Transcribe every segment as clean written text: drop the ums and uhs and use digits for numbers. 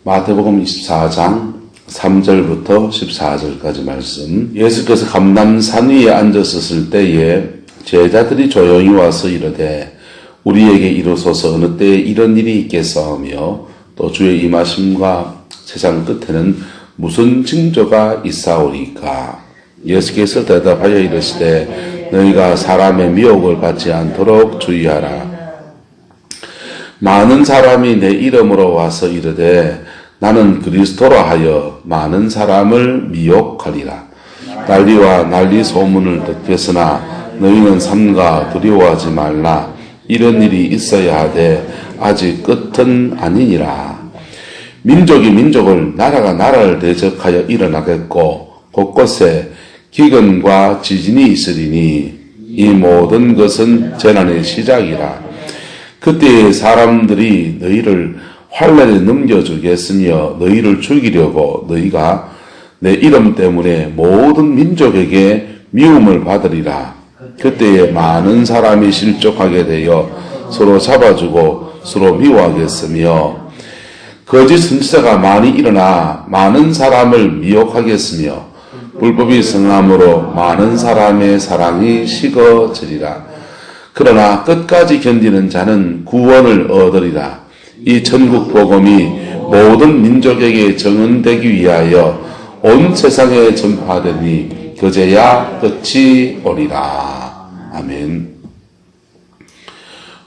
마태복음 24장 3절부터 14절까지 말씀. 예수께서 감람산 위에 앉으셨을 때에 제자들이 조용히 와서 이르되 우리에게 이루소서 어느 때에 이런 일이 있겠사오며 또 주의 임하심과 세상 끝에는 무슨 징조가 있사오리까. 예수께서 대답하여 이르시되 너희가 사람의 미혹을 받지 않도록 주의하라. 많은 사람이 내 이름으로 와서 이르되 나는 그리스도라 하여 많은 사람을 미혹하리라. 난리와 난리 소문을 듣겠으나 너희는 삼가 두려워하지 말라. 이런 일이 있어야 하되 아직 끝은 아니니라. 민족이 민족을 나라가 나라를 대적하여 일어나겠고 곳곳에 기근과 지진이 있으리니 이 모든 것은 재난의 시작이라. 그때 사람들이 너희를 환란에 넘겨주겠으며 너희를 죽이려고 너희가 내 이름 때문에 모든 민족에게 미움을 받으리라. 그때에 많은 사람이 실족하게 되어 서로 잡아주고 서로 미워하겠으며 거짓 선지자가 많이 일어나 많은 사람을 미혹하겠으며 불법이 성함으로 많은 사람의 사랑이 식어지리라. 그러나 끝까지 견디는 자는 구원을 얻으리라. 이 천국 복음이 모든 민족에게 증언되기 위하여 온 세상에 전파되니 그제야 끝이 오리라. 아멘.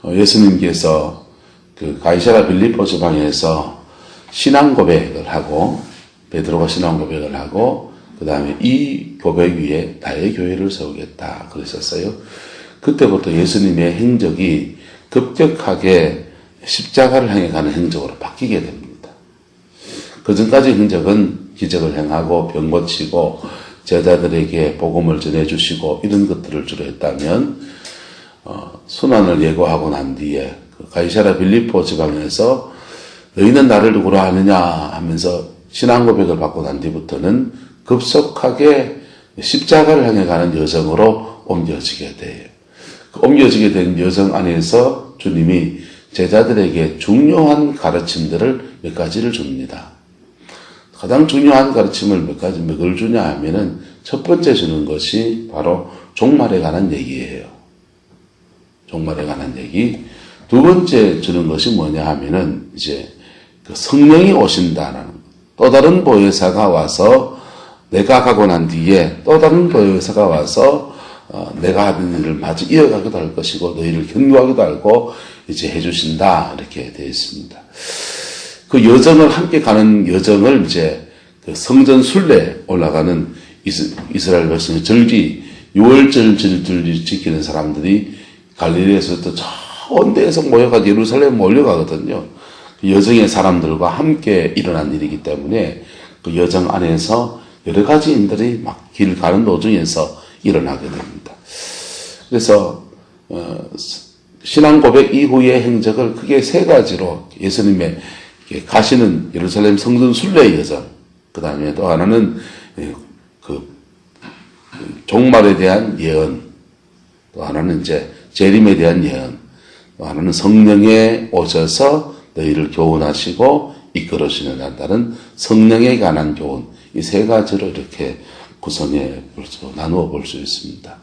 예수님께서 그 가이사랴 빌립보 지방에서 신앙 고백을 하고 베드로가 신앙 고백을 하고 그 다음에 이 고백 위에 나의 교회를 세우겠다 그러셨어요. 그때부터 예수님의 행적이 급격하게 십자가를 향해 가는 행적으로 바뀌게 됩니다. 그 전까지 행적은 기적을 행하고 병 고치고 제자들에게 복음을 전해주시고 이런 것들을 주로 했다면 순환을 예고하고 난 뒤에 가이사랴 빌립보 지방에서 너희는 나를 누구라 하느냐 하면서 신앙 고백을 받고 난 뒤부터는 급속하게 십자가를 향해 가는 여정으로 옮겨지게 돼요. 그 옮겨지게 된 여정 안에서 주님이 제자들에게 중요한 가르침들을 몇 가지를 줍니다. 가장 중요한 가르침을 몇 주냐 하면은 첫 번째 주는 것이 바로 종말에 관한 얘기예요. 종말에 관한 얘기. 두 번째 주는 것이 뭐냐 하면은 이제 그 성령이 오신다는 또 다른 보혜사가 와서 내가 가고 난 뒤에 또 다른 보혜사가 와서 내가 하는 일을 마저 이어가기도 할 것이고 너희를 견고하기도 하고 이제 해주신다 이렇게 되어 있습니다. 그 여정을 함께 가는 여정을 이제 그 성전 순례 올라가는 이스라엘 백성의 절기 6월절 절기를 지키는 사람들이 갈릴리에서부터 저 온데에서 모여가 예루살렘 몰려가거든요. 그 여정의 사람들과 함께 일어난 일이기 때문에 그 여정 안에서 여러 가지 일들이 막 길 가는 도중에서 일어나게 됩니다. 그래서 신앙 고백 이후의 행적을 크게 세 가지로 예수님의 가시는 예루살렘 성전 순례 여정, 그 다음에 또 하나는 그 종말에 대한 예언, 또 하나는 이제 재림에 대한 예언, 또 하나는 성령에 오셔서 너희를 교훈하시고 이끌어주시는 한다는 성령에 관한 교훈, 이 세 가지로 이렇게 구성해 나누어 볼 수 있습니다.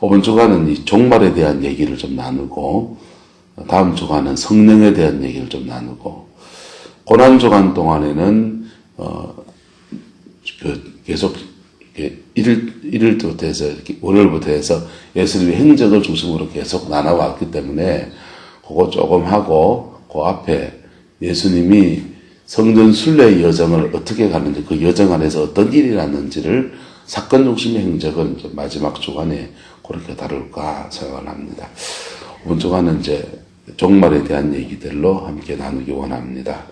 이번 주간은 이 종말에 대한 얘기를 좀 나누고 다음 주간은 성령에 대한 얘기를 좀 나누고 고난 주간 동안에는 계속 일요일부터 해서 월요일부터 해서 예수님의 행적을 중심으로 계속 나눠왔기 때문에 그거 조금 하고 그 앞에 예수님이 성전 순례의 여정을 어떻게 가는지 그 여정 안에서 어떤 일이 났는지를 사건 중심의 행적은 마지막 주간에 그렇게 다룰까 생각을 합니다. 이번 주간은 이제 종말에 대한 얘기들로 함께 나누기 원합니다.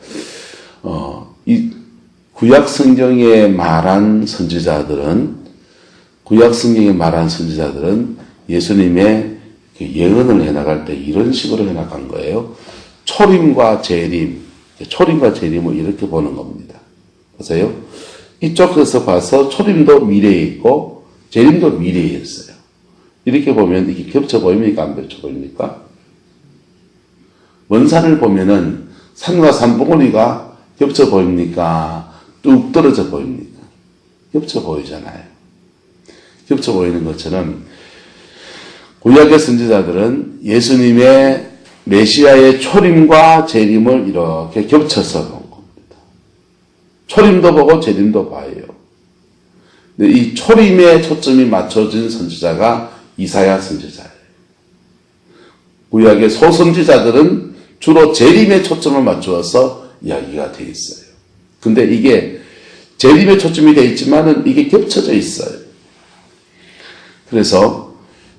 이 구약 성경에 말한 선지자들은 예수님의 예언을 해나갈 때 이런 식으로 해나간 거예요. 초림과 재림을 이렇게 보는 겁니다. 보세요. 이쪽에서 봐서 초림도 미래에 있고 재림도 미래에 있어요. 이렇게 보면 이게 겹쳐 보입니까? 안 겹쳐 보입니까? 먼 산을 보면은 산과 산봉우리가 겹쳐 보입니까? 뚝 떨어져 보입니까? 겹쳐 보이잖아요. 겹쳐 보이는 것처럼 구약의 선지자들은 예수님의 메시아의 초림과 재림을 이렇게 겹쳐서 본 겁니다. 초림도 보고 재림도 봐요. 근데 이 초림에 초점이 맞춰진 선지자가 이사야 선지자예요. 구약의 소선지자들은 주로 재림에 초점을 맞추어서 이야기가 되어 있어요. 근데 이게 재림에 초점이 되어 있지만은 이게 겹쳐져 있어요. 그래서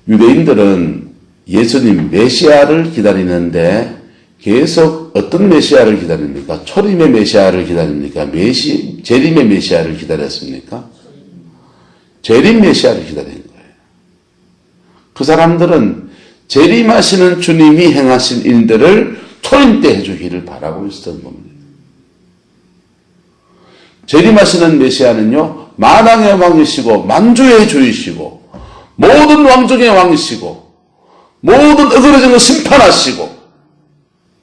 유대인들은 예수님 메시아를 기다리는데 계속 어떤 메시아를 기다립니까? 초림의 메시아를 기다립니까? 재림의 메시아를 기다렸습니까? 재림 메시아를 기다린 거예요. 그 사람들은 재림하시는 주님이 행하신 일들을 초림 때 해주기를 바라고 있었던 겁니다. 재림하시는 메시아는요, 만왕의 왕이시고 만주의 주이시고 모든 왕중의 왕이시고 모든 어그러진 것 심판하시고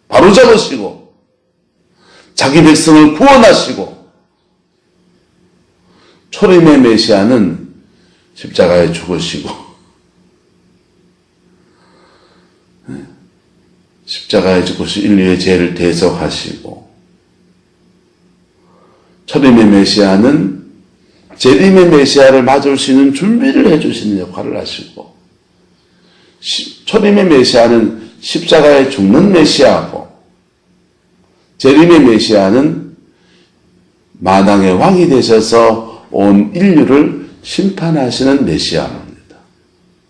바로잡으시고 자기 백성을 구원하시고, 초림의 메시아는 십자가에 죽으시고 십자가에 죽으시 인류의 죄를 대속하시고, 초림의 메시아는 재림의 메시아를 맞을 수 있는 준비를 해주시는 역할을 하시고, 초림의 메시아는 십자가에 죽는 메시아고, 재림의 메시아는 만왕의 왕이 되셔서 온 인류를 심판하시는 메시아입니다.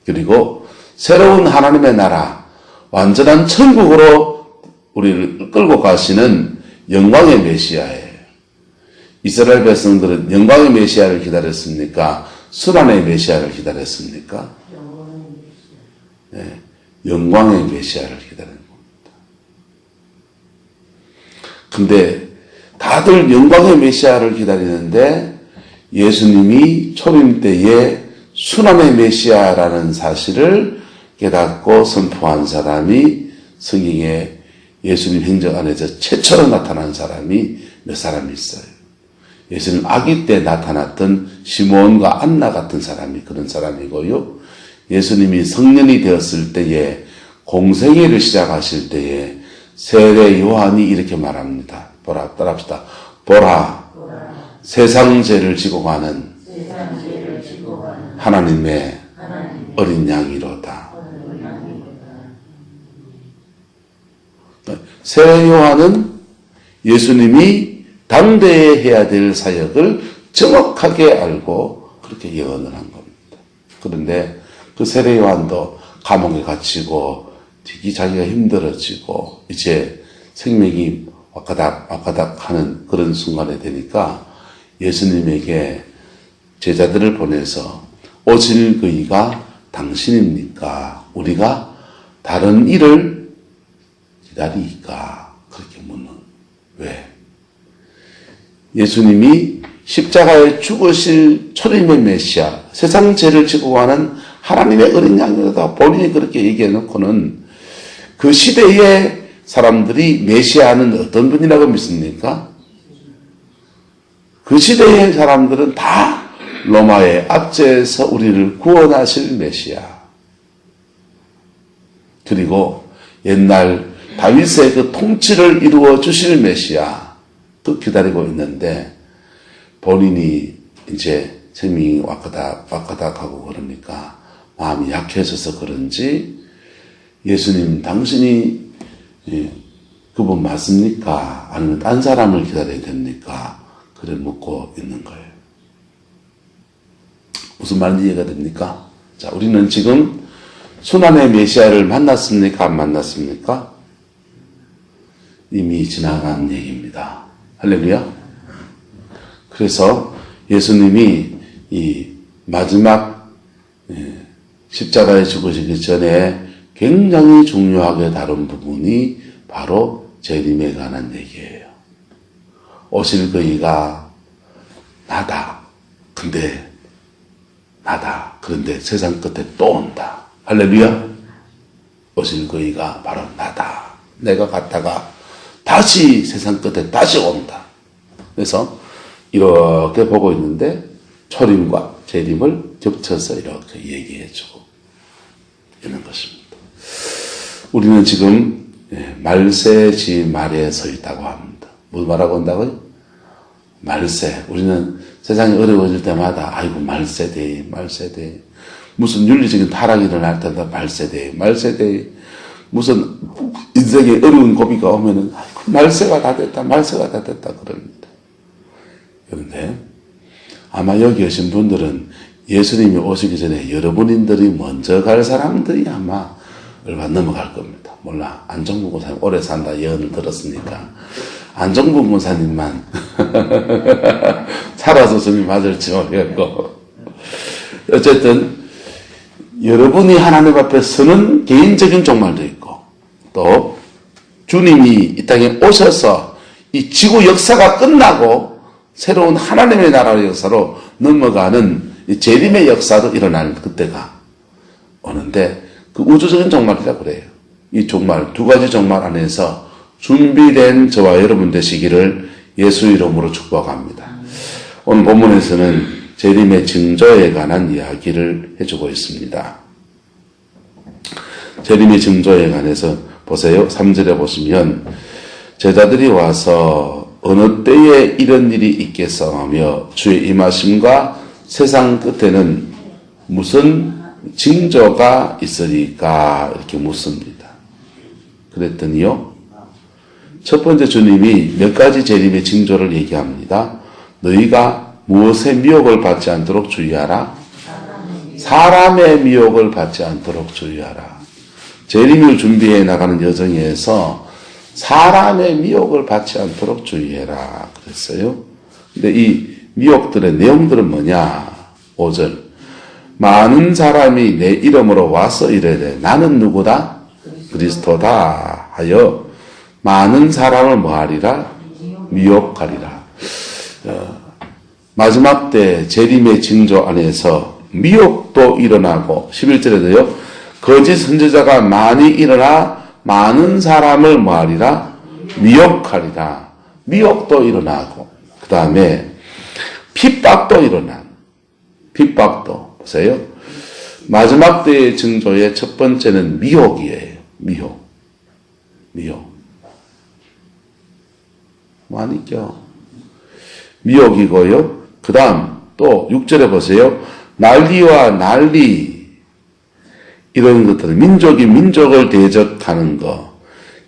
그리고 새로운 하나님의 나라, 완전한 천국으로 우리를 끌고 가시는 영광의 메시아예요. 이스라엘 백성들은 영광의 메시아를 기다렸습니까? 순환의 메시아를 기다렸습니까? 네, 영광의 메시아를 기다리는 겁니다. 근데 다들 영광의 메시아를 기다리는데 예수님이 초림 때에 순환의 메시아라는 사실을 깨닫고 선포한 사람이 성경에 예수님 행적 안에서 최초로 나타난 사람이 몇 사람이 있어요. 예수님 아기 때 나타났던 시몬과 안나 같은 사람이 그런 사람이고요. 예수님이 성년이 되었을 때에 공생애를 시작하실 때에 세례 요한이 이렇게 말합니다. 보라, 따라합시다. 보라, 세상 죄를 지고 가는 하나님의 어린 양이로다. 세례 요한은 예수님이 당대에 해야 될 사역을 정확하게 알고 그렇게 예언을 한 겁니다. 그런데 그 세례 요한도 감옥에 갇히고 되게 자기가 힘들어지고 이제 생명이 와까닥 하는 그런 순간에 되니까 예수님에게 제자들을 보내서 오실 그이가 당신입니까? 우리가 다른 일을 기다리까? 그렇게 묻는. 왜? 예수님이 십자가에 죽으실 초림의 메시아, 세상 죄를 지고 가는 하나님의 어린 양이다. 본인이 그렇게 얘기해놓고는 그 시대의 사람들이 메시아는 어떤 분이라고 믿습니까? 그 시대의 사람들은 다 로마의 압제에서 우리를 구원하실 메시아. 그리고 옛날 다윗의 그 통치를 이루어 주실 메시아. 또 기다리고 있는데 본인이 이제 생명이 와까닥 하고 그러니까 마음이 약해져서 그런지 예수님 당신이 그분 맞습니까? 아니면 딴 사람을 기다려야 됩니까? 그래 묻고 있는 거예요. 무슨 말인지 이해가 됩니까? 자, 우리는 지금 순환의 메시아를 만났습니까? 안 만났습니까? 이미 지나간 얘기입니다. 할렐루야. 그래서 예수님이 이 마지막 십자가에 죽으시기 전에 굉장히 중요하게 다룬 부분이 바로 재림에 관한 얘기예요. 오실 그이가 나다. 그런데 세상 끝에 또 온다. 할렐루야. 오실 그이가 바로 나다. 내가 갔다가 다시 세상 끝에 다시 온다. 그래서 이렇게 보고 있는데 초림과 재림을 겹쳐서 이렇게 얘기해주고 있는 것입니다. 우리는 지금 말세지 말에 서 있다고 합니다. 뭘 말하고 온다고요? 말세. 우리는 세상이 어려워질 때마다 아이고 말세대. 무슨 윤리적인 타락이 일어날 때마다 말세대. 무슨 인생에 어려운 고비가 오면은 아이고 말세가 다 됐다 그럽니다. 그런데 아마 여기 오신 분들은 예수님이 오시기 전에 여러분들이 먼저 갈 사람들이 아마 얼마 넘어갈 겁니다. 몰라. 안정부 권사님 오래 산다 예언을 들었으니까 안정부 권사님만 살아서 주님 맞을지 모르겠고 어쨌든 여러분이 하나님 앞에 서는 개인적인 종말도 있고 또 주님이 이 땅에 오셔서 이 지구 역사가 끝나고 새로운 하나님의 나라의 역사로 넘어가는 이 재림의 역사도 일어날 그때가 오는데 그 우주적인 종말이라고 그래요. 이 종말, 두 가지 종말 안에서 준비된 저와 여러분 되시기를 예수 이름으로 축복합니다. 오늘 본문에서는 재림의 징조에 관한 이야기를 해주고 있습니다. 재림의 징조에 관해서 보세요. 3절에 보시면 제자들이 와서 어느 때에 이런 일이 있겠어 하며 주의 임하심과 세상 끝에는 무슨 징조가 있으리까 이렇게 묻습니다. 그랬더니요. 첫 번째 주님이 몇 가지 재림의 징조를 얘기합니다. 너희가 무엇의 미혹을 받지 않도록 주의하라. 사람의 미혹을 받지 않도록 주의하라. 재림을 준비해 나가는 여정에서 사람의 미혹을 받지 않도록 주의해라 그랬어요. 근데 이 미혹들의 내용들은 뭐냐? 5절. 많은 사람이 내 이름으로 와서 이르되 나는 누구다? 그리스도다 하여 많은 사람을 뭐하리라? 미혹하리라. 마지막 때 재림의 징조 안에서 미혹도 일어나고 11절에도요. 거짓 선지자가 많이 일어나 많은 사람을 뭐하리라? 미혹하리라. 미혹도 일어나고 그 다음에 핍박도 일어나. 핍박도 보세요. 마지막 때의 징조의 첫 번째는 미혹이에요. 미혹. 많이 껴. 미혹이고요. 그 다음 또 6절에 보세요. 난리와 난리 이런 것들 민족이 민족을 대적하는 거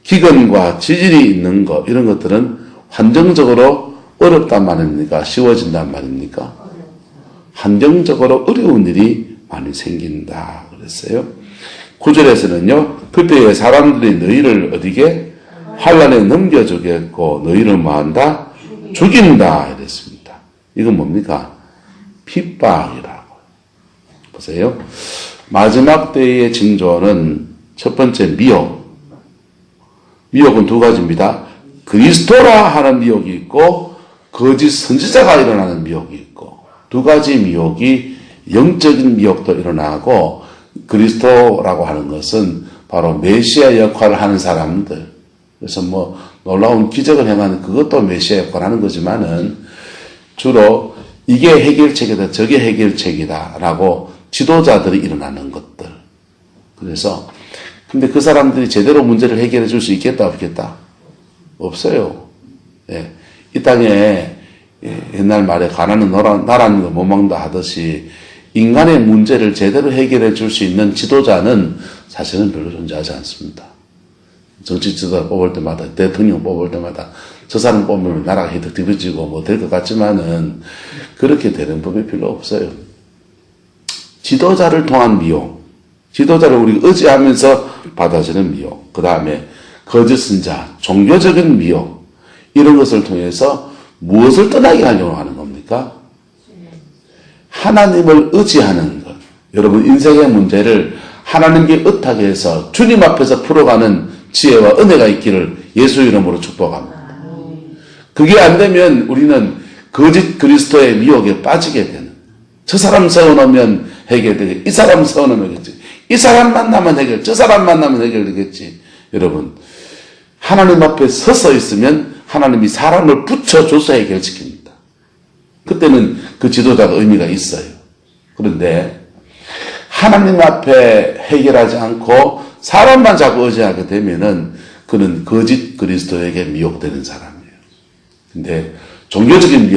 기근과 지진이 있는 거 이런 것들은 환경적으로 어렵단 말입니까? 쉬워진단 말입니까? 환경적으로 어려운 일이 많이 생긴다 그랬어요. 9절에서는요. 그때에 사람들이 너희를 어디게 환란에 넘겨주겠고 너희를 뭐한다? 죽인다 이랬습니다. 이건 뭡니까? 핍박이라고. 보세요. 마지막 때의 징조는 첫 번째 미혹. 미혹은 두 가지입니다. 그리스도라 하는 미혹이 있고 거짓 선지자가 일어나는 미혹이 있고 두 가지 미혹이 영적인 미혹도 일어나고 그리스도라고 하는 것은 바로 메시아 역할을 하는 사람들. 그래서 뭐 놀라운 기적을 행하는 그것도 메시아 역할을 하는 거지만은 주로 이게 해결책이다 저게 해결책이다 라고 지도자들이 일어나는 것들. 그래서 근데 그 사람들이 제대로 문제를 해결해 줄 수 있겠다 없겠다? 없어요. 예. 이 땅에 옛날 말에 가난은 나라는 거 못 먹는다 하듯이 인간의 문제를 제대로 해결해 줄 수 있는 지도자는 사실은 별로 존재하지 않습니다. 정치 지도자 뽑을 때마다 대통령 뽑을 때마다 저 사람 뽑으면 나라가 해도 뒤집어지고 뭐 될 것 같지만은 그렇게 되는 법이 별로 없어요. 지도자를 통한 미혹, 지도자를 우리가 의지하면서 받아지는 미혹, 그 다음에 거짓 선자, 종교적인 미혹 이런 것을 통해서 무엇을 떠나게 하려고 하는 겁니까? 하나님을 의지하는 것. 여러분 인생의 문제를 하나님께 의탁해 해서 주님 앞에서 풀어가는 지혜와 은혜가 있기를 예수 이름으로 축복합니다. 그게 안 되면 우리는 거짓 그리스도의 미혹에 빠지게 되는. 저 사람 세워놓으면 해결되겠지. 이 사람 세워놓으면 되겠지. 이 사람 만나면 해결, 저 사람 만나면 해결되겠지. 여러분 하나님 앞에 서서 있으면 하나님이 사람을 붙여줘서 해결시킵니다. 그때는 그 지도자가 의미가 있어요. 그런데 하나님 앞에 해결하지 않고 사람만 자꾸 의지하게 되면은 그는 거짓 그리스도에게 미혹되는 사람이에요. 근데 종교적인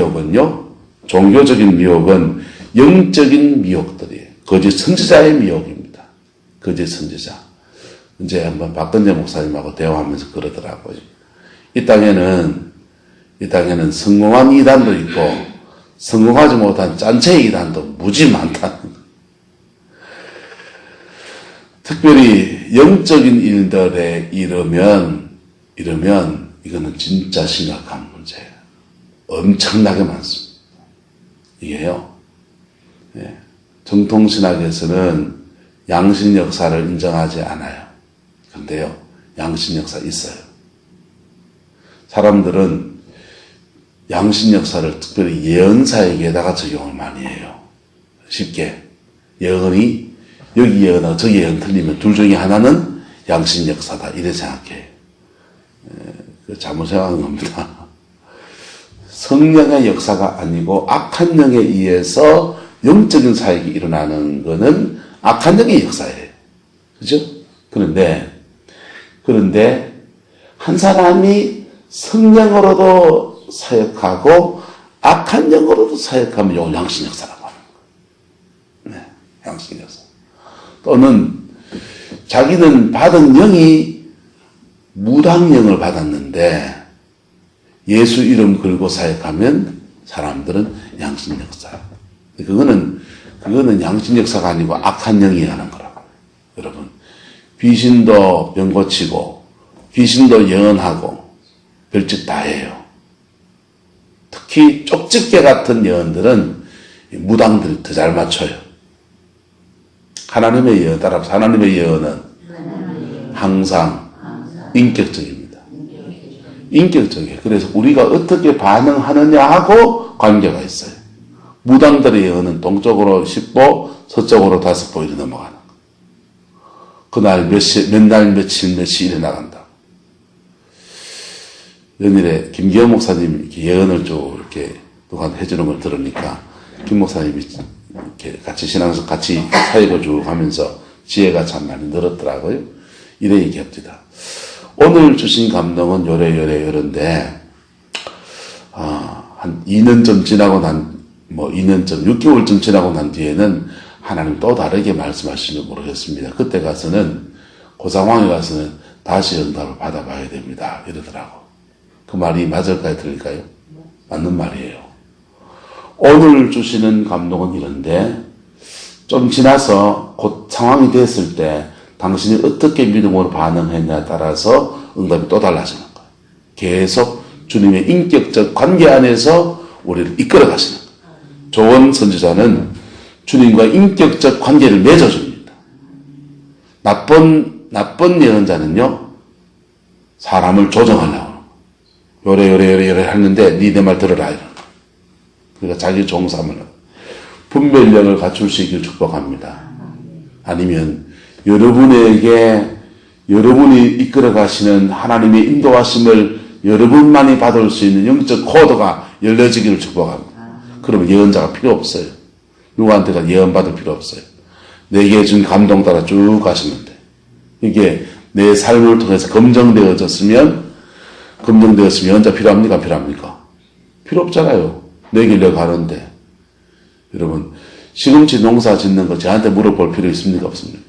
미혹은 영적인 미혹들이에요. 거짓 선지자의 미혹입니다. 거짓 선지자. 이제 한번 박근재 목사님하고 대화하면서 그러더라고요. 이 땅에는 성공한 이단도 있고 성공하지 못한 짠체 이단도 무지 많다는 거예요. 특별히 영적인 일들에 이르면 이거는 진짜 심각한 문제예요. 엄청나게 많습니다. 이게요. 정통신학에서는 양신 역사를 인정하지 않아요. 근데요, 양신 역사 있어요. 사람들은 양신 역사를 특별히 예언사에게다가 적용을 많이 해요. 쉽게. 예언이, 여기 예언하고 저기 예언 틀리면 둘 중에 하나는 양신 역사다. 이래 생각해요. 잘못 생각하는 겁니다. 성령의 역사가 아니고 악한 영에 의해서 영적인 사역이 일어나는 것은 악한 영의 역사예요. 그죠? 그런데 한 사람이 성령으로도 사역하고 악한 영으로도 사역하면 이걸 양신 역사라고 하는 거예요. 네, 양신 역사. 또는 자기는 받은 영이 무당영을 받았는데 예수 이름 걸고 사역하면 사람들은 양신 역사. 그거는 양신 역사가 아니고 악한 영이 하는 거라고. 여러분, 귀신도 병 고치고 귀신도 예언하고 별짓 다 해요. 특히 쪽집게 같은 예언들은 무당들이 더 잘 맞춰요. 하나님의 예언 따라서 하나님의 예언은 항상 인격적입니다. 인격적이에요. 그래서 우리가 어떻게 반응하느냐 하고 관계가 있어요. 무당들의 예언은 동쪽으로 10보, 서쪽으로 5보 이렇게 넘어가는 거. 그날 몇 날 며칠 일에 나간다. 연일에 김기현 목사님 이렇게 예언을 쭉 이렇게 누가 해주는 걸 들으니까 김 목사님이 이렇게 같이 신앙에서 같이 사역을 쭉 하면서 지혜가 참 많이 늘었더라고요. 이래 얘기합니다. 오늘 주신 감동은 요런데, 한 2년쯤 지나고 6개월쯤 지나고 난 뒤에는 하나님 또 다르게 말씀하시는지 모르겠습니다. 그때 가서는, 그 상황에 가서는 다시 응답을 받아봐야 됩니다. 이러더라고. 그 말이 맞을까요? 틀릴까요? 맞는 말이에요. 오늘 주시는 감동은 이런데, 좀 지나서 곧 상황이 됐을 때, 당신이 어떻게 믿음으로 반응했냐에 따라서 응답이 또 달라지는 거예요. 계속 주님의 인격적 관계 안에서 우리를 이끌어 가시는 거예요. 좋은 선지자는 주님과 인격적 관계를 맺어줍니다. 나쁜 예언자는요, 사람을 조정하려고 요래 하는데 니 내 말 들어라 이런 거. 그러니까 자기 종삼을 분별력을 갖출 수 있길 축복합니다. 아니면 여러분이 이끌어 가시는 하나님의 인도하심을 여러분만이 받을 수 있는 영적 코드가 열려지기를 축복합니다. 그러면 예언자가 필요 없어요. 누구한테가 예언 받을 필요 없어요. 내게 준 감동 따라 쭉 가시면 돼요. 이게 내 삶을 통해서 검증되어졌으면 예언자 필요합니까? 필요합니까? 필요 없잖아요. 내 길로 가는데. 여러분, 시금치 농사 짓는 거 저한테 물어볼 필요 있습니까? 없습니까?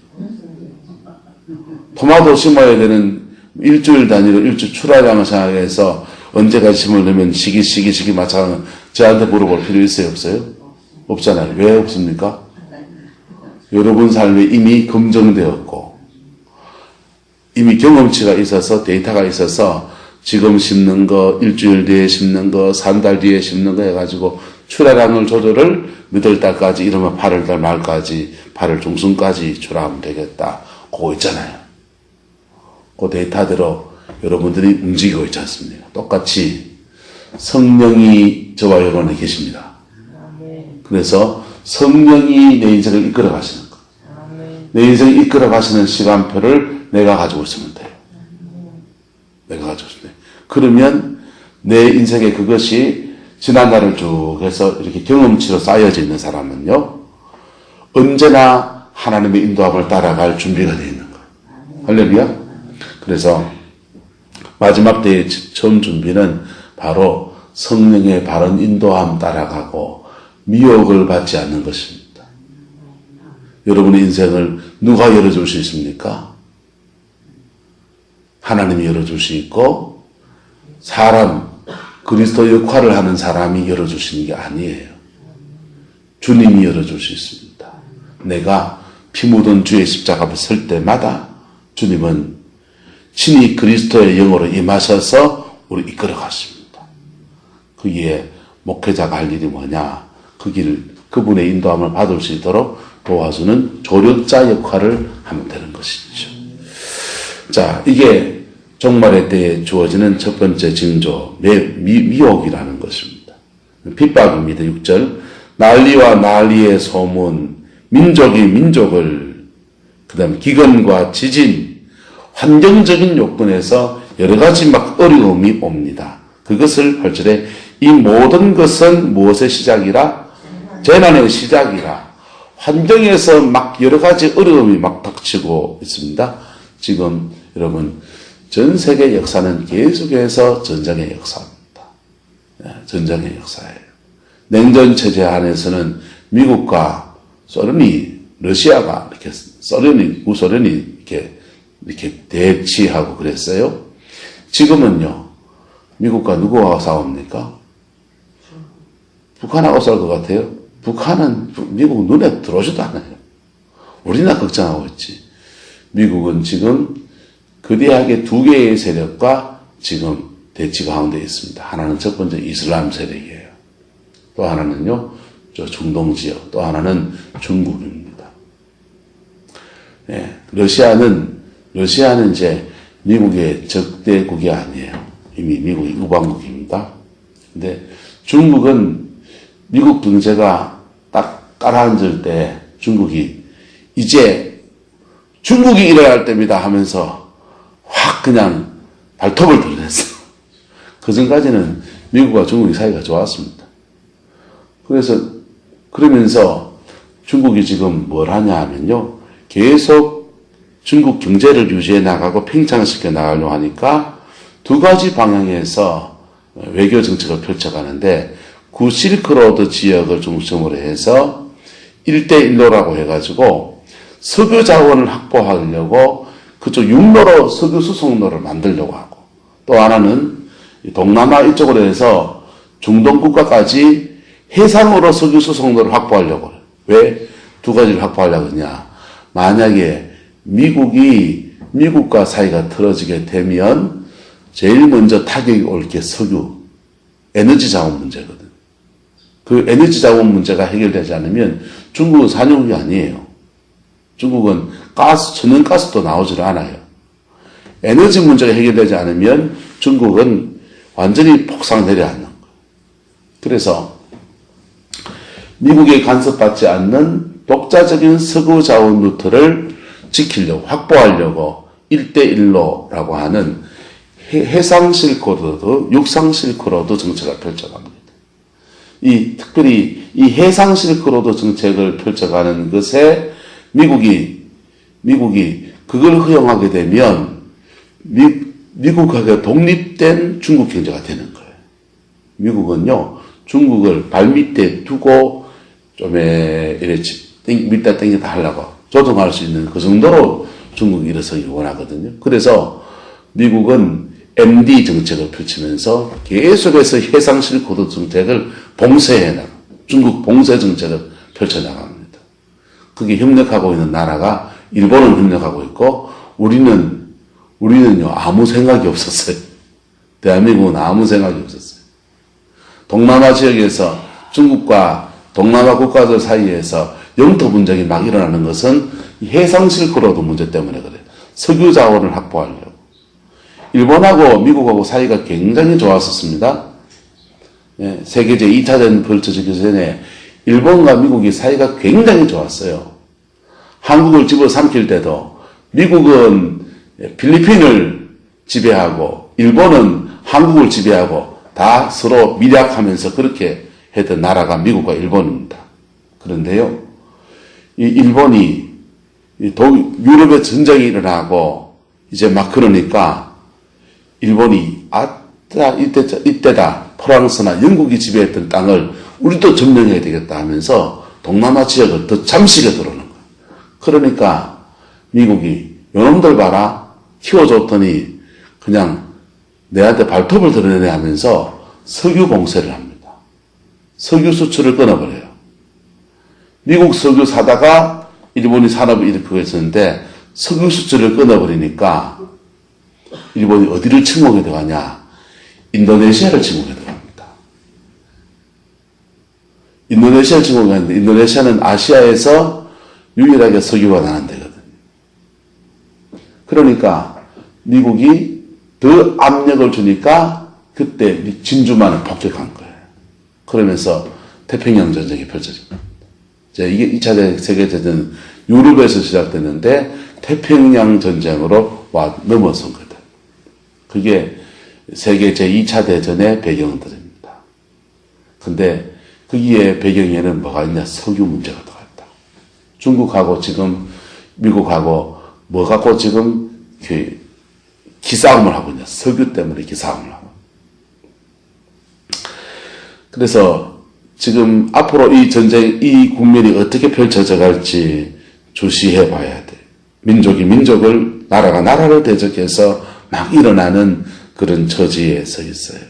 토마토 심어야 되는 일주일 단위로 일주 출하량을 생각해서 언제까지 심으려면 시기 맞춰가면 저한테 물어볼 필요 있어요? 없어요? 없잖아요. 왜 없습니까? 여러분 삶에 이미 검증되었고 이미 경험치가 있어서 데이터가 있어서 지금 심는 거, 일주일 뒤에 심는 거, 3달 뒤에 심는 거 해가지고 출하량을 조절을 몇 월 달까지 이러면 8월 달 말까지 8월 중순까지 출하하면 되겠다. 그거 있잖아요. 그 데이터대로 여러분들이 움직이고 있지 않습니까? 똑같이 성령이 저와 여러분에 계십니다. 그래서 성령이 내 인생을 이끌어 가시는 거. 내 인생을 이끌어 가시는 시간표를 내가 가지고 있으면 돼요. 내가 가지고 있으면 돼요. 그러면 내 인생에 그것이 지난날을 쭉 해서 이렇게 경험치로 쌓여져 있는 사람은요, 언제나 하나님의 인도함을 따라갈 준비가 되어 있는 거예요. 할렐루야. 그래서 마지막 때의 처음 준비는 바로 성령의 바른 인도함 따라가고 미혹을 받지 않는 것입니다. 여러분의 인생을 누가 열어줄 수 있습니까? 하나님이 열어줄 수 있고, 사람, 그리스도 역할을 하는 사람이 열어주시는 게 아니에요. 주님이 열어줄 수 있습니다. 내가 피 묻은 주의 십자가 앞에 설 때마다 주님은 친히 그리스도의 영으로 임하셔서 우리 이끌어 가십니다. 거기에 목회자가 할 일이 뭐냐? 그 길을, 그분의 인도함을 받을 수 있도록 도와주는 조력자 역할을 하면 되는 것이죠. 자, 이게 종말의 때에 주어지는 첫 번째 징조, 미혹이라는 것입니다. 핍박입니다. 6절. 난리와 난리의 소문, 민족이 민족을, 그 다음에 기근과 지진, 환경적인 요건에서 여러 가지 막 어려움이 옵니다. 그것을 8절에 이 모든 것은 무엇의 시작이라? 재난의 시작이라. 환경에서 막 여러 가지 어려움이 막 닥치고 있습니다. 지금 여러분, 전 세계 역사는 계속해서 전쟁의 역사입니다. 전쟁의 역사예요. 냉전 체제 안에서는 미국과 소련이, 러시아가 이렇게, 구소련이 이렇게 대치하고 그랬어요. 지금은요, 미국과 누구와 싸웁니까? 북한하고 싸울 것 같아요. 북한은 미국 눈에 들어오지도 않아요. 우리나 걱정하고 있지. 미국은 지금 거대하게 두 개의 세력과 지금 대치 가운데 있습니다. 하나는 첫 번째 이슬람 세력이에요. 또 하나는요, 저 중동 지역, 또 하나는 중국입니다. 예, 러시아는 이제 미국의 적대국이 아니에요. 이미 미국이 우방국입니다. 근데 중국은 미국 경제가 딱 깔아앉을 때 중국이 이제 중국이 일어날 때입니다 하면서 확 그냥 발톱을 드러냈어요. 그 전까지는 미국과 중국이 사이가 좋았습니다. 그러면서 중국이 지금 뭘 하냐 하면요, 계속 중국 경제를 유지해 나가고 팽창시켜 나가려고 하니까 두 가지 방향에서 외교 정책을 펼쳐가는데, 구실크로드 지역을 중심으로 해서 1대1로라고 해가지고 석유 자원을 확보하려고 그쪽 육로로 석유 수송로를 만들려고 하고, 또 하나는 동남아 이쪽으로 해서 중동 국가까지 해상으로 석유 수송로를 확보하려고 해요. 왜 두 가지를 확보하려고 하냐? 만약에 미국과 사이가 틀어지게 되면 제일 먼저 타격이 올 게 석유, 에너지 자원 문제거든. 그 에너지 자원 문제가 해결되지 않으면 중국은 산유국이 아니에요. 중국은 천연가스도 나오질 않아요. 에너지 문제가 해결되지 않으면 중국은 완전히 폭삭 내려앉는 거예요. 그래서 미국에 간섭받지 않는 독자적인 석유 자원 루트를 지키려고, 확보하려고 1대1로라고 하는 해상 실크로드, 육상 실크로드 정책을 펼쳐갑니다. 특별히 이 해상 실크로드 정책을 펼쳐가는 것에 미국이 그걸 허용하게 되면 미국하고 독립된 중국 경제가 되는 거예요. 미국은요, 중국을 발밑에 두고 좀 밑에 땡기다 하려고 조정할 수 있는 그 정도로 중국이 일어서기 원하거든요. 그래서 미국은 MD 정책을 펼치면서 계속해서 해상 실크로드 정책을 중국 봉쇄 정책을 펼쳐나갑니다. 그게 협력하고 있는 나라가 일본은 협력하고 있고, 우리는요, 아무 생각이 없었어요. 대한민국은 아무 생각이 없었어요. 동남아 지역에서 중국과 동남아 국가들 사이에서 영토 분쟁이 막 일어나는 것은 해상 실크로드 문제 때문에 그래요. 석유 자원을 확보하려고. 일본하고 미국하고 사이가 굉장히 좋았었습니다. 예, 세계제 2차전 펼쳐지기 전에 일본과 미국이 사이가 굉장히 좋았어요. 한국을 집어삼킬 때도 미국은 필리핀을 지배하고 일본은 한국을 지배하고 다 서로 밀약하면서 그렇게 했던 나라가 미국과 일본입니다. 그런데요, 이 일본이 유럽에 전쟁이 일어나고 이제 막 그러니까 일본이 이때다 프랑스나 영국이 지배했던 땅을 우리도 점령해야 되겠다 하면서 동남아 지역을 더 잠식에 들어오는 거예요. 그러니까 미국이 요놈들 봐라 키워줬더니 그냥 내한테 발톱을 드러내네 하면서 석유 봉쇄를 합니다. 석유 수출을 끊어버려요. 미국 석유 사다가 일본이 산업을 일으키고 있었는데 석유 수출을 끊어버리니까 일본이 어디를 침공해 들어가냐? 인도네시아를 침공해 들어갑니다. 인도네시아를 침공했는데 인도네시아는 아시아에서 유일하게 석유가 나는 데거든요. 그러니까 미국이 더 압력을 주니까 그때 진주만을 폭격한 거예요. 그러면서 태평양 전쟁이 펼쳐집니다. 이게 2차 세계대전은 유럽에서 시작됐는데 태평양 전쟁으로 넘어선 거다. 그게 세계 제2차 대전의 배경들입니다. 근데 거기에 배경에는 뭐가 있냐? 석유 문제가 들어갔다. 중국하고 지금 미국하고 뭐 갖고 지금 기싸움을 하고 있냐? 석유 때문에 기싸움을 하고. 그래서 지금 앞으로 이 전쟁, 이 국면이 어떻게 펼쳐져 갈지 주시해 봐야 돼. 민족이 민족을, 나라가 나라를 대적해서 막 일어나는 그런 처지에 서 있어요.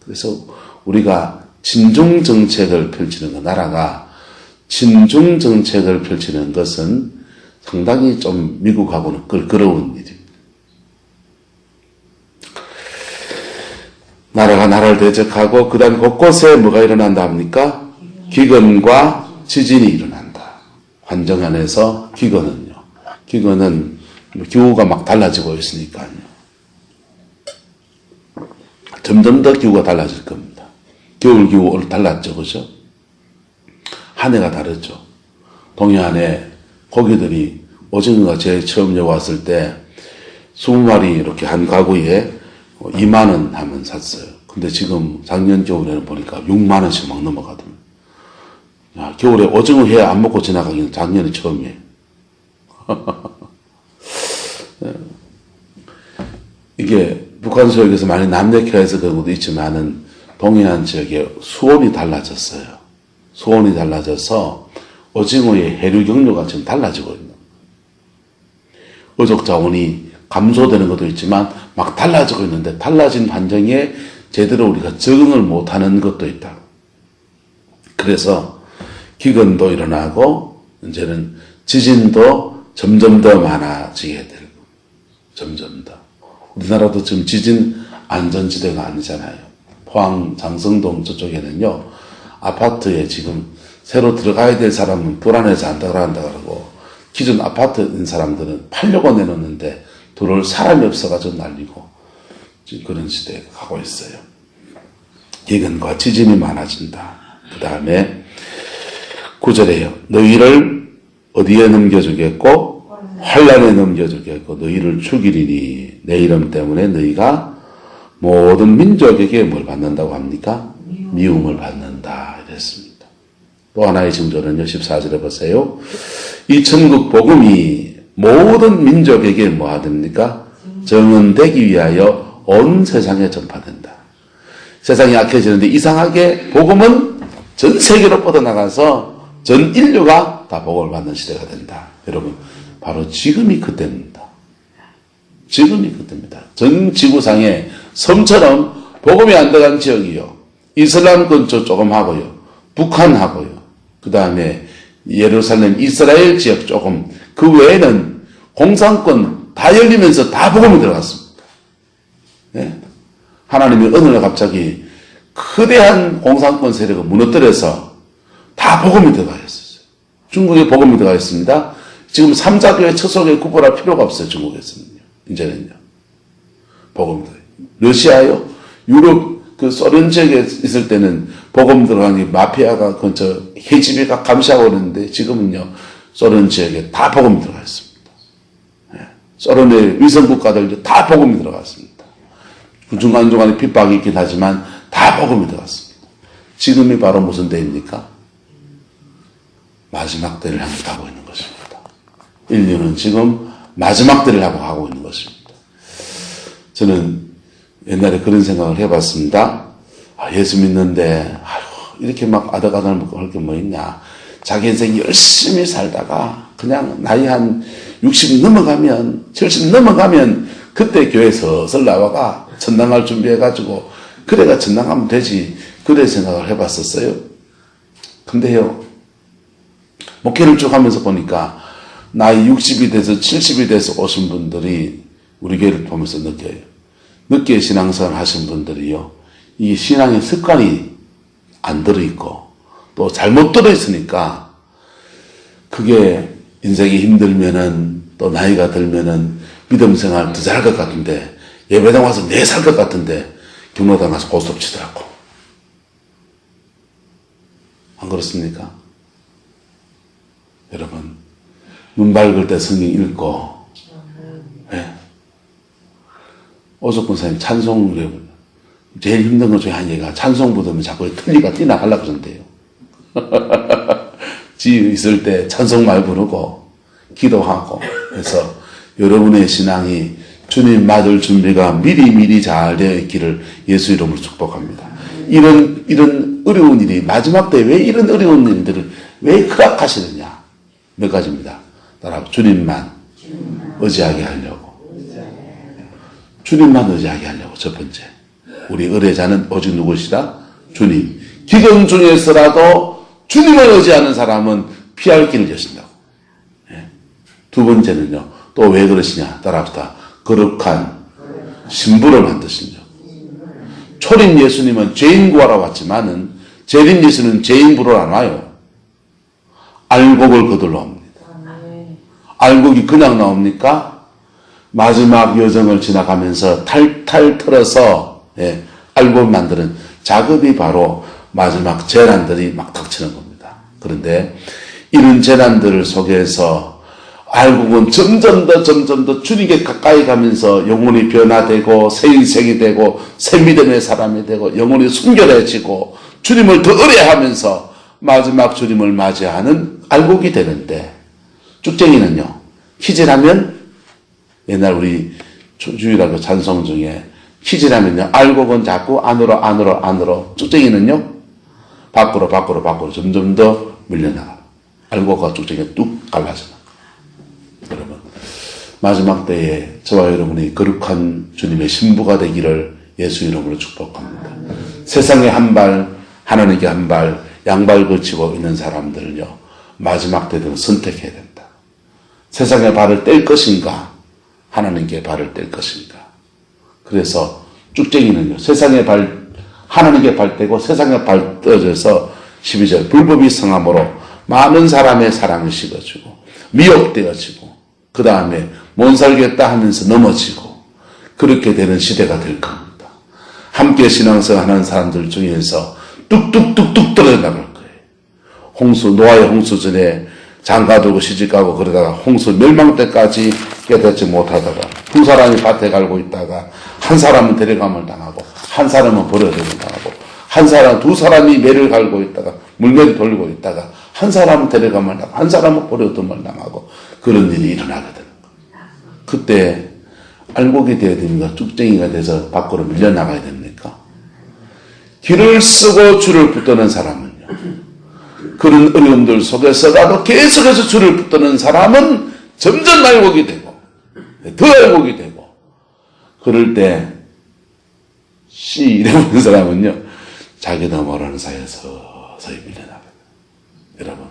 그래서 우리가 친중 정책을 펼치는 것, 나라가 친중 정책을 펼치는 것은 상당히 좀 미국하고는 껄끄러운 일입니다. 나라가 나라를 대적하고 그 다음 곳곳에 뭐가 일어난다 합니까? 기근과 지진이 일어난다. 환경 안에서 기근은요. 기근은 기후가 막 달라지고 있으니까요. 점점 더 기후가 달라질 겁니다. 겨울 기후 오늘 달랐죠, 그죠? 한 해가 다르죠. 동해안에 고기들이 오징어가 제일 처음 여기 왔을 때 20마리 이렇게 한 가구에 2만 원 하면 샀어요. 근데 지금 작년 겨울에는 보니까 6만 원씩 막 넘어가더라고요. 야, 겨울에 오징어 회 안 먹고 지나가기는 작년이 처음이에요. 이게 북한 지역에서 많이 남대해서 그런 것도 있지만은 동해안 지역에 수온이 달라졌어요. 수온이 달라져서 오징어의 해류 경로가 지금 달라지고 있는. 어족 자원이 감소되는 것도 있지만 막 달라지고 있는데 달라진 환경에 제대로 우리가 적응을 못하는 것도 있다. 그래서 기근도 일어나고 이제는 지진도 점점 더 많아지게 되고 점점 더. 우리나라도 지금 지진 안전지대가 아니잖아요. 포항 장성동 저쪽에는요. 아파트에 지금 새로 들어가야 될 사람은 불안해서 안 들어간다 그러고 기존 아파트 있는 사람들은 팔려고 내놓는데 들어올 사람이 없어가지고 날리고 지금 그런 시대에 가고 있어요. 기근과 지진이 많아진다. 그 다음에 9절에요. 너희를 어디에 넘겨주겠고 환란에 넘겨주겠고 너희를 죽이리니 내 이름 때문에 너희가 모든 민족에게 뭘 받는다고 합니까? 미움을 받는다 이랬습니다. 또 하나의 징조는요. 14절에 보세요. 이 천국 복음이 모든 민족에게 뭐 하됩니까? 정언되기 위하여 온 세상에 전파된다. 세상이 약해지는데 이상하게 복음은 전 세계로 뻗어나가서 전 인류가 다 복음을 받는 시대가 된다. 여러분 바로 지금이 그때입니다. 지금이 그때입니다. 전 지구상에 섬처럼 복음이 안 들어간 지역이요. 이슬람 근처 조금 하고요. 북한 하고요. 그 다음에 예루살렘, 이스라엘 지역 조금, 그 외에는 공산권 다 열리면서 다 복음이 들어갔습니다. 네? 하나님의 은혜가 갑자기 거대한 공산권 세력을 무너뜨려서 다 복음이 들어가 있었어요. 중국에 복음이 들어가 있습니다. 지금 삼자교회 처속에 구분할 필요가 없어요. 중국에서는요. 이제는요. 복음이 들어가요. 러시아요. 유럽 그 소련 지역에 있을 때는 복음 들어간 게 마피아가 근처 해지비가 감시하고 있는데 지금은요. 소련 지역에 다 복음이 들어가 있습니다. 네. 소련의 위성 국가들도 다 복음이 들어갔습니다. 중간중간에 핍박이 있긴 하지만 다 다 복음이 들어갔습니다. 지금이 바로 무슨 때입니까? 마지막 때를 향해 가고 있는 것입니다. 인류는 지금 마지막 때를 하고 가고 있는 것입니다. 저는 옛날에 그런 생각을 해봤습니다. 예수 믿는데 이렇게 막 아득아득 할 게 뭐 있냐. 자기 인생 열심히 살다가 그냥 나이 한 60 넘어가면 70 넘어가면 그때 교회 서슬 나와가 천당할 준비해가지고 그래가 천당 가면 되지. 그래 생각을 해봤었어요. 근데요, 목회를 쭉 하면서 보니까 나이 60이 돼서 70이 돼서 오신 분들이 우리 교회를 보면서 느껴요. 늦게 신앙생활 하신 분들이요, 이 신앙의 습관이 안 들어있고 또 잘못 들어있으니까 그게 인생이 힘들면은 또 나이가 들면은 믿음 생활 더 잘할 것 같은데 예배당 와서 내 살 것 같은데 경로당 가서 고스톱 치더라고. 안 그렇습니까? 여러분, 눈 밝을 때 성경 읽고, 네. 오석근 선생님 찬송을 제일 힘든 것 중에 한 얘기가 찬송 부르면 자꾸 틀니가 띠나 하려고 그러는데요. 집 있을 때 찬송 많이 부르고 기도하고 해서 여러분의 신앙이 주님 맞을 준비가 미리미리 잘 되어 있기를 예수 이름으로 축복합니다. 이런 어려운 일이 마지막 때 왜 이런 어려운 일들을 왜 허락하시느냐? 몇 가지입니다. 따라 주님만 의지하게 하려고. 주님만 의지하게 하려고. 첫 번째, 우리 의뢰자는 오직 누구시다? 주님. 기경 중에서라도 주님을 의지하는 사람은 피할 길을 여신다고. 두 번째는요, 또 왜 그러시냐? 따라합시다. 거룩한 신부를 만드신 적. 초림 예수님은 죄인 구하러 왔지만은 재림 예수는 죄인 부르러 안 와요. 알곡을 거들러 옵니다. 알곡이 그냥 나옵니까? 마지막 여정을 지나가면서 탈탈 털어서 알곡을 만드는 작업이 바로 마지막 재난들이 막 닥치는 겁니다. 그런데 이런 재난들 속에서 알곡은 점점 더 주님께 가까이 가면서 영혼이 변화되고 새 인생이 되고 새 믿음의 사람이 되고 영혼이 순결해지고 주님을 더 의뢰하면서 마지막 주님을 맞이하는 알곡이 되는데, 쭉쟁이는요, 키질하면 옛날 우리 주일학교 찬송 중에 키질하면요, 알곡은 자꾸 안으로, 쭉쟁이는요 밖으로 점점 더 밀려나가. 알곡과 쭉쟁이가 뚝 갈라져나. 여러분, 마지막 때에 저와 여러분이 거룩한 주님의 신부가 되기를 예수 이름으로 축복합니다. 세상에 한 발, 하나님께 한 발, 양발 걸치고 있는 사람들은요, 마지막 때 되면 선택해야 된다. 세상에 발을 뗄 것인가, 하나님께 발을 뗄 것인가. 그래서 쭉쟁이는요, 세상에 하나님께 발 떼고 세상에 발 떨어져서 12절 불법이 성함으로 많은 사람의 사랑을 식어주고 미혹되어지고 그 다음에 못 살겠다 하면서 넘어지고 그렇게 되는 시대가 될 겁니다. 함께 신앙생활 하는 사람들 중에서 뚝뚝뚝뚝 떨어져 나갈 거예요. 노아의 홍수 전에 장가들고 시집가고 그러다가 홍수 멸망 때까지 깨닫지 못하다가 두 사람이 밭에 갈고 있다가 한 사람은 데려감을 당하고 한 사람은 버려짐을 당하고 두 사람이 매를 갈고 있다가 물매를 돌리고 있다가 한 사람은 데려감을 당하고 한 사람은 버려짐을 당하고 그런 일이 일어나게 되는 겁니다. 그때 알곡이 되어야 됩니까? 쭉쟁이가 돼서 밖으로 밀려나가야 됩니까? 길을 쓰고 줄을 붙드는 사람은요, 그런 어려움들 속에서라도 계속해서 줄을 붙드는 사람은 점점 알곡이 되고 더 알곡이 되고, 그럴 때 이래보는 사람은요, 자기도 모르는 사이에 서서히 밀려나가요. 여러분,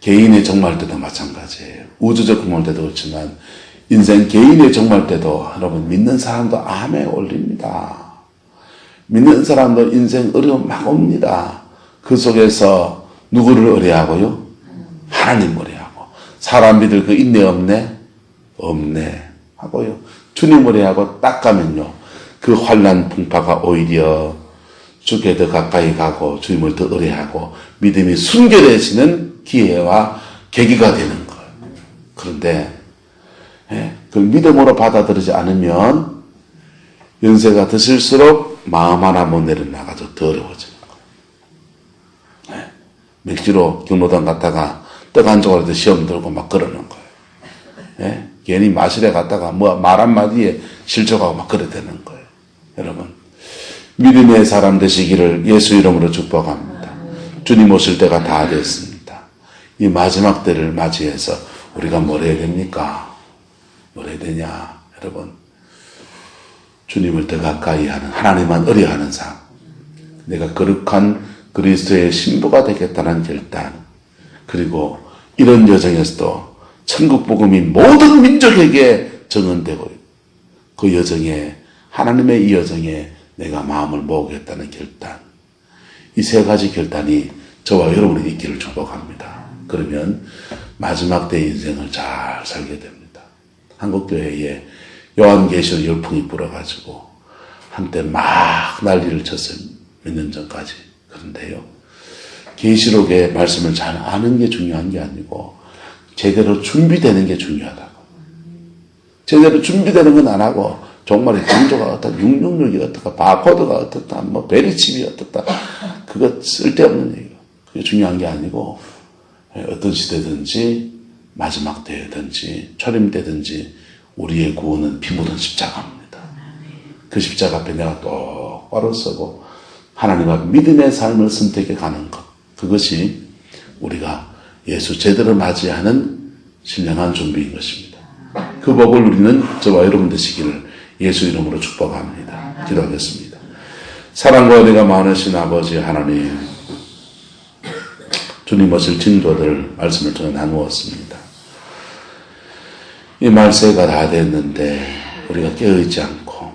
개인의 종말 때도 마찬가지예요. 우주적 종말 때도 그렇지만 인생 개인의 종말 때도 여러분, 믿는 사람도 암에 올립니다. 믿는 사람도 인생 어려움 막 옵니다. 그 속에서 누구를 의뢰하고요? 하나님 의뢰하고. 사람 믿을 그 인내 없네? 없네 하고요. 주님 의뢰하고 딱 가면요, 그 환난 풍파가 오히려 주께 더 가까이 가고 주님을 더 의뢰하고 믿음이 순결해지는 기회와 계기가 되는 거예요. 그런데 그걸 믿음으로 받아들이지 않으면 연세가 드실수록 마음 하나 못 내려놔가지고 더 어려워지는 거예요. 네. 맥주로 경로당 갔다가 떡 한 조각에도 시험 들고 막 그러는 거예요. 네. 괜히 마실에 갔다가 뭐 말 한마디에 실족하고 막 그래 되는 거예요. 여러분, 믿음의 사람 되시기를 예수 이름으로 축복합니다. 주님 오실 때가 다 됐습니다. 이 마지막 때를 맞이해서 우리가 뭘 해야 됩니까? 뭘 해야 되냐? 여러분, 주님을 더 가까이 하는, 하나님만 의뢰하는 삶, 내가 거룩한 그리스도의 신부가 되겠다는 결단, 그리고 이런 여정에서도 천국 복음이 모든 민족에게 전언되고 그 여정에, 하나님의 이 여정에 내가 마음을 모으겠다는 결단, 이 세 가지 결단이 저와 여러분이 있기를 축복합니다. 그러면 마지막 때의 인생을 잘 살게 됩니다. 한국교회에 요한계시록 열풍이 불어가지고 한때 막 난리를 쳤어요. 몇 년 전까지. 그런데요, 계시록의 말씀을 잘 아는 게 중요한 게 아니고 제대로 준비되는 게 중요하다고. 제대로 준비되는 건 안 하고 정말의 강조가 어떻다, 666이 어떻다, 바코드가 어떻다, 뭐 베리칩이 어떻다, 그거 쓸데없는 얘기예요. 그게 중요한 게 아니고 어떤 시대든지 마지막 때든지 초림 때든지 우리의 구원은 피 묻은 십자가입니다. 그 십자가 앞에 내가 똑바로 서고 하나님과 믿음의 삶을 선택해 가는 것, 그것이 우리가 예수 제대로 맞이하는 신령한 준비인 것입니다. 그 복을 누리는 저와 여러분 되시기를 예수 이름으로 축복합니다. 기도하겠습니다. 사랑과 은혜가 많으신 아버지 하나님, 주님 오실 징조들 말씀을 통해 나누었습니다. 이 말세가 다 됐는데 우리가 깨어있지 않고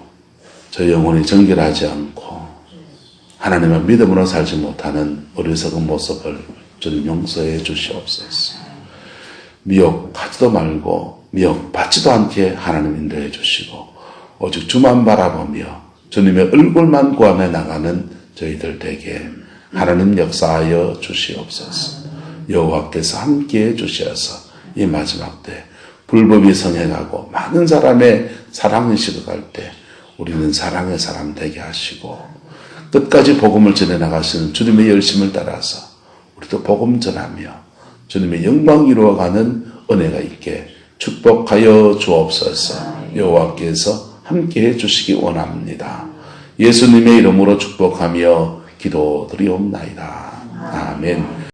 저 영혼이 정결하지 않고 하나님의 믿음으로 살지 못하는 어리석은 모습을 주님 용서해 주시옵소서. 미혹하지도 말고 미혹받지도 않게 하나님 인도해 주시고 오직 주만 바라보며 주님의 얼굴만 구하며 나가는 저희들 되게 하나님 역사하여 주시옵소서. 여호와께서 함께해 주셔서 이 마지막 때 불법이 성행하고 많은 사람의 사랑이 식어갈 때 우리는 사랑의 사람 되게 하시고 끝까지 복음을 전해나가시는 주님의 열심을 따라서 우리도 복음 전하며 주님의 영광 이루어가는 은혜가 있게 축복하여 주옵소서. 여호와께서 함께해 주시기 원합니다. 예수님의 이름으로 축복하며 기도드리옵나이다. 아멘.